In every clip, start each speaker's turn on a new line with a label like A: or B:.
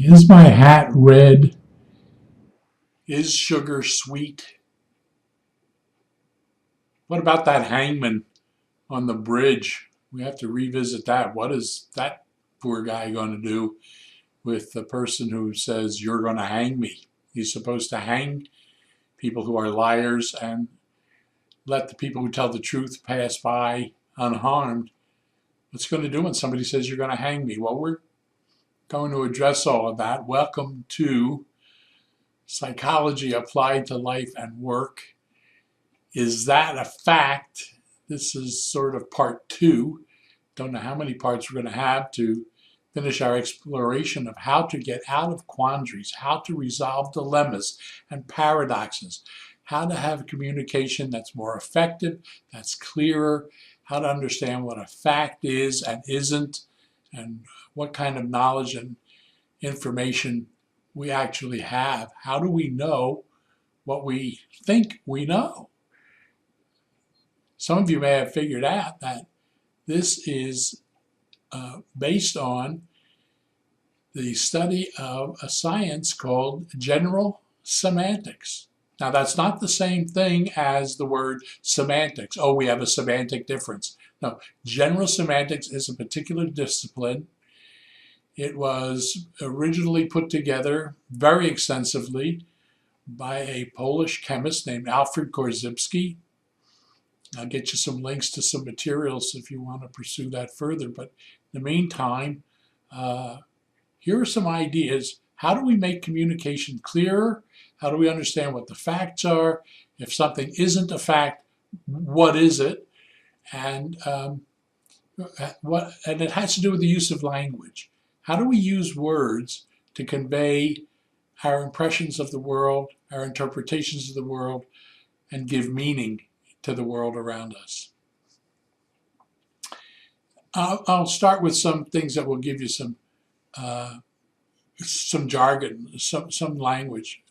A: Is my hat red? Is sugar sweet? What about that hangman on the bridge? We have to revisit that. What is that poor guy going to do with the person who says, "You're going to hang me"? He's supposed to hang people who are liars and let the people who tell the truth pass by unharmed. What's he going to do when somebody says, "You're going to hang me"? Well, we're going to address all of that. Welcome to Psychology Applied to Life and Work. Is that a fact? This is sort of part two. Don't know how many parts we're going to have to finish our exploration of how to get out of quandaries, how to resolve dilemmas and paradoxes, how to have communication that's more effective, that's clearer, how to understand what a fact is and isn't, and what kind of knowledge and information we actually have. How do we know what we think we know? Some of you may have figured out that this is based on the study of a science called general semantics. Now, that's not the same thing as the word semantics. Oh, we have a semantic difference. No, general semantics is a particular discipline. It was originally put together very extensively by a Polish chemist named Alfred Korzybski. I'll get you some links to some materials if you want to pursue that further. But in the meantime, here are some ideas. How do we make communication clearer? How do we understand what the facts are? If something isn't a fact, what is it? And it has to do with the use of language. How do we use words to convey our impressions of the world, our interpretations of the world, and give meaning to the world around us? I'll start with some things that will give you some jargon, some language.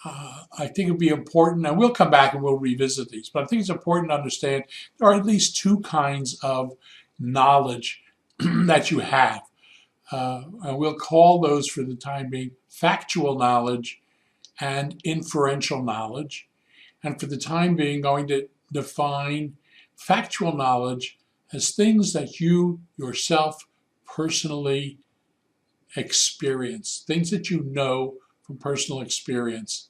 A: I think it'd be important, and we'll come back and we'll revisit these, but I think it's important to understand there are at least two kinds of knowledge that you have. And we'll call those for the time being factual knowledge and inferential knowledge. And for the time being, going to define factual knowledge as things that you yourself personally experience, things that you know from personal experience.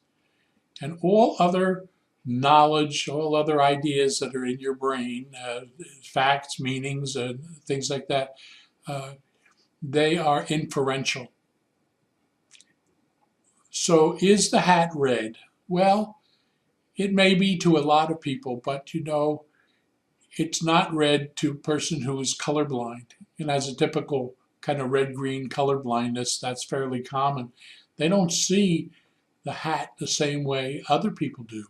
A: And all other knowledge, all other ideas that are in your brain, facts, meanings, things like that, they are inferential. So is the hat red? Well, it may be to a lot of people, but it's not red to a person who is colorblind and has a typical kind of red-green color blindness. That's fairly common. They don't see the hat the same way other people do.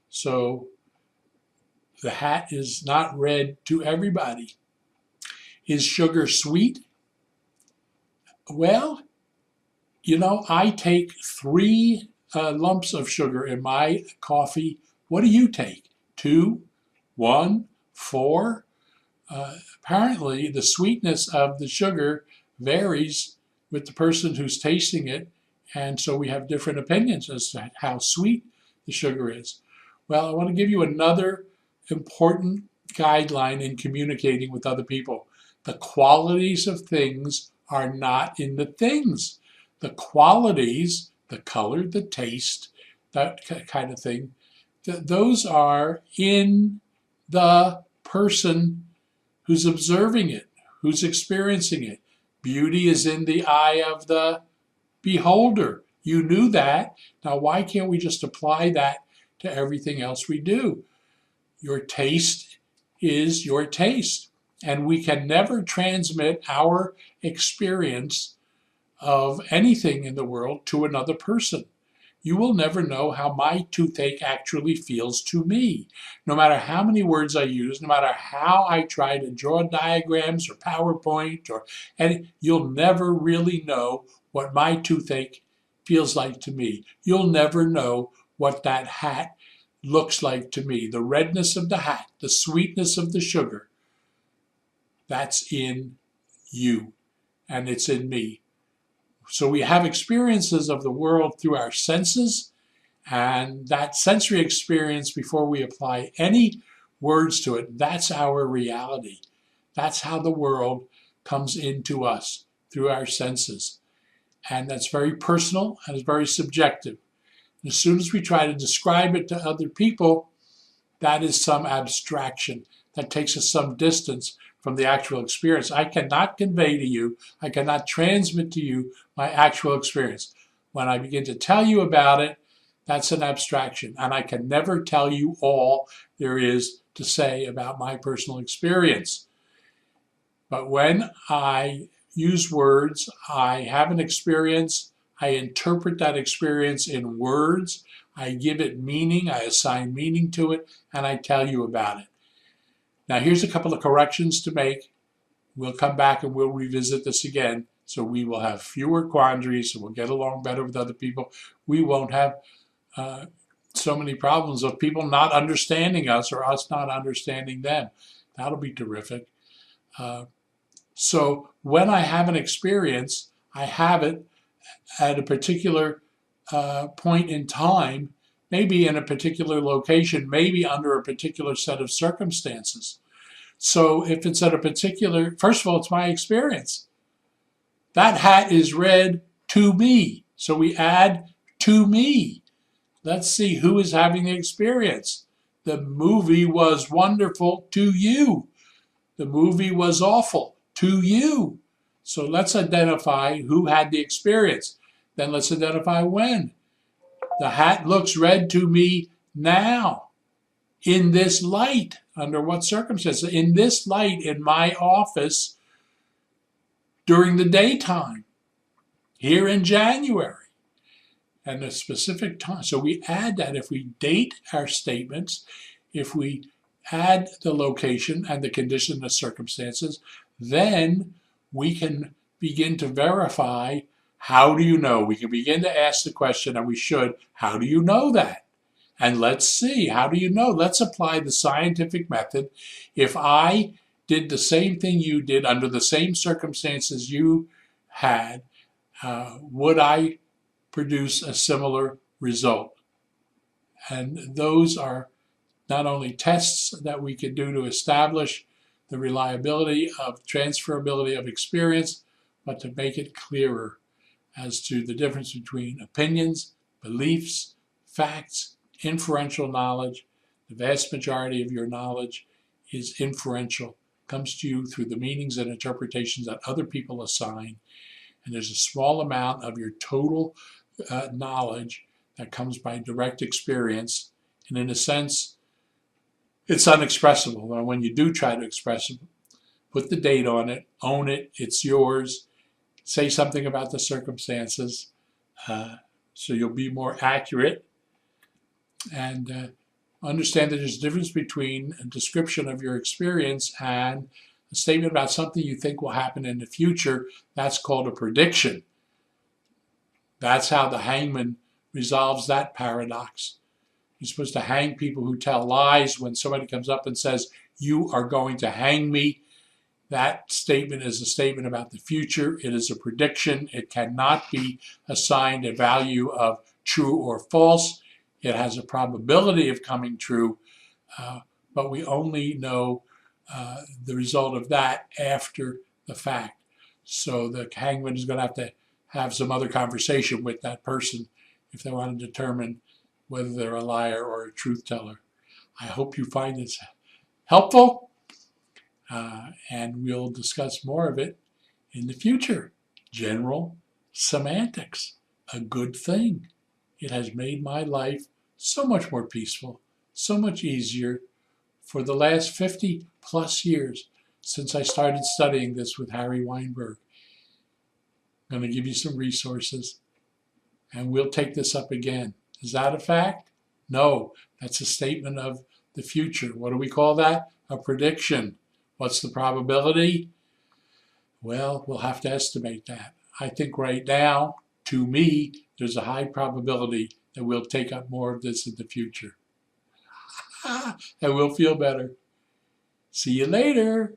A: So the hat is not red to everybody. Is sugar sweet? Well, I take 3 lumps of sugar in my coffee. What do you take? 2, 1, 4? Apparently, the sweetness of the sugar varies with the person who's tasting it, and so we have different opinions as to how sweet the sugar is. Well, I want to give you another important guideline in communicating with other people. The qualities of things are not in the things. The qualities, the color, the taste, that kind of thing, those are in the person who's observing it, who's experiencing it. Beauty is in the eye of the beholder. You knew that. Now, why can't we just apply that to everything else we do? Your taste is your taste, and we can never transmit our experience of anything in the world to another person. You will never know how my toothache actually feels to me. No matter how many words I use, no matter how I try to draw diagrams or PowerPoint, and you'll never really know what my toothache feels like to me. You'll never know what that hat looks like to me. The redness of the hat, the sweetness of the sugar, that's in you, and it's in me. So we have experiences of the world through our senses, and that sensory experience, before we apply any words to it, that's our reality. That's how the world comes into us, through our senses. And that's very personal and it's very subjective. As soon as we try to describe it to other people, that is some abstraction. That takes us some distance from the actual experience. I cannot convey to you, I cannot transmit to you my actual experience. When I begin to tell you about it, that's an abstraction. And I can never tell you all there is to say about my personal experience. But when I use words, I have an experience, I interpret that experience in words, I give it meaning, I assign meaning to it, and I tell you about it. Now here's a couple of corrections to make. We'll come back and we'll revisit this again, so we will have fewer quandaries, so we'll get along better with other people. We won't have so many problems of people not understanding us or us not understanding them. That'll be terrific. So when I have an experience, I have it at a particular point in time, maybe in a particular location, maybe under a particular set of circumstances. So if it's at a particular, first of all, it's my experience. That hat is red to me. So we add to me. Let's see who is having the experience. The movie was wonderful to you. The movie was awful to you. So let's identify who had the experience. Then let's identify when. The hat looks red to me now. In this light. Under what circumstances? In this light in my office during the daytime. Here in January. And a specific time. So we add that. If we date our statements, if we add the location and the condition and the circumstances, then we can begin to verify, how do you know? We can begin to ask the question, and we should, how do you know that? And let's see, how do you know? Let's apply the scientific method. If I did the same thing you did under the same circumstances you had, would I produce a similar result? And those are not only tests that we can do to establish the reliability of transferability of experience, but to make it clearer as to the difference between opinions, beliefs, facts, inferential knowledge. The vast majority of your knowledge is inferential, comes to you through the meanings and interpretations that other people assign. And there's a small amount of your total knowledge that comes by direct experience. And in a sense, it's unexpressible. And when you do try to express it, put the date on it, own it, it's yours. Say something about the circumstances so you'll be more accurate. And understand that there's a difference between a description of your experience and a statement about something you think will happen in the future. That's called a prediction. That's how the hangman resolves that paradox. You're supposed to hang people who tell lies. When somebody comes up and says, you are going to hang me, that statement is a statement about the future. It is a prediction. It cannot be assigned a value of true or false. It has a probability of coming true, but we only know the result of that after the fact. So the hangman is going to have some other conversation with that person if they want to determine whether they're a liar or a truth teller. I hope you find this helpful, and we'll discuss more of it in the future. General semantics, a good thing. It has made my life so much more peaceful, so much easier for the last 50 plus years since I started studying this with Harry Weinberg. I'm going to give you some resources, and we'll take this up again. Is that a fact? No, that's a statement of the future. What do we call that? A prediction. What's the probability? Well, we'll have to estimate that. I think right now, to me, there's a high probability that we'll take up more of this in the future. And we'll feel better. See you later.